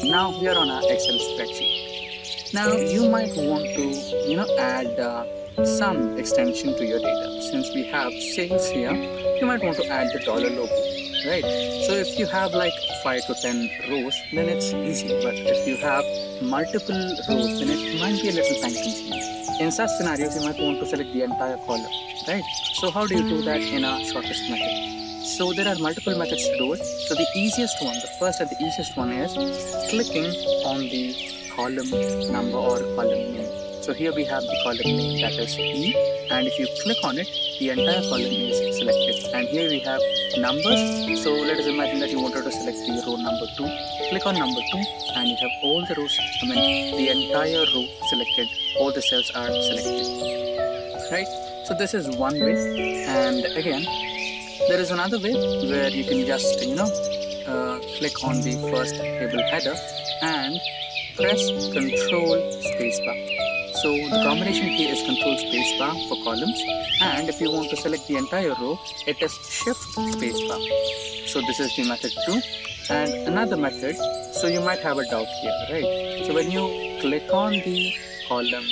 Now we are on our Excel spreadsheet. Now you might want to add some extension to your data. Since we have sales here, you might want to add the dollar logo, right? So if you have like 5 to 10 rows, then it's easy. But if you have multiple rows, then it might be a little time consuming. In such scenarios, you might want to select the entire column, right? So how do you do that in a shortest method? So there are multiple methods to do it. So the easiest one, the first and the easiest one is clicking on the column number or column name. So here we have the column name, that is E, and if you click on it, the entire column is selected. And here we have numbers. So let us imagine that you wanted to select the row number 2. Click on number 2 and you have all the rows, the entire row selected. All the cells are selected, right? So this is one way. And again, there is another way where you can just, click on the first table header and press Control Spacebar. So the combination key is Control Spacebar for columns, and if you want to select the entire row, it is Shift Spacebar. So this is the method 2. And another method, so you might have a doubt here, right? So when you click on the column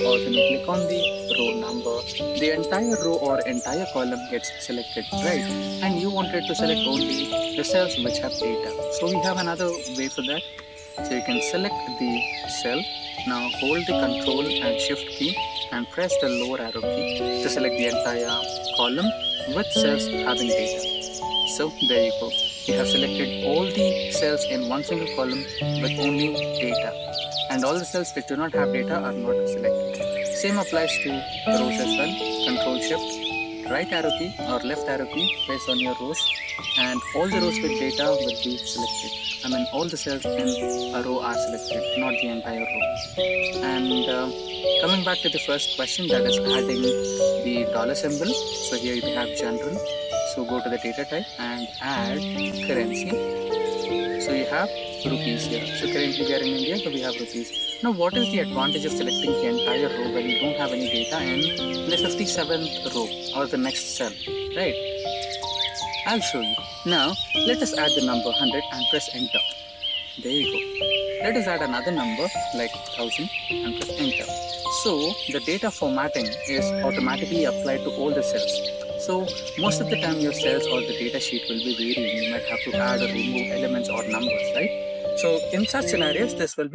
or when you click on the row number, the entire row or entire column gets selected, right? And you wanted to select only the cells which have data. So we have another way for that. So you can select the cell. Now hold the Control and Shift key and press the lower arrow key to select the entire column with cells having data. So there you go. You have selected all the cells in one single column with only data. And all the cells which do not have data are not selected. Same applies to rows as well. Control Shift, right arrow key or left arrow key, place on your rows, and all the rows with data will be selected. All the cells in a row are selected, not the entire row. And coming back to the first question, that is adding the dollar symbol. So here we have general. So go to the data type and add currency. So you have rupees here. So currently we are in India, so we have rupees. Now what is the advantage of selecting the entire row when you don't have any data in the 57th row or the next cell, right? I'll show you. Now let us add the number 100 and press enter. There you go. Let us add another number like 1000 and press enter. So the data formatting is automatically applied to all the cells. So most of the time your cells or the data sheet will be varying. You might have to add or remove elements or numbers, right? So in such scenarios, this will be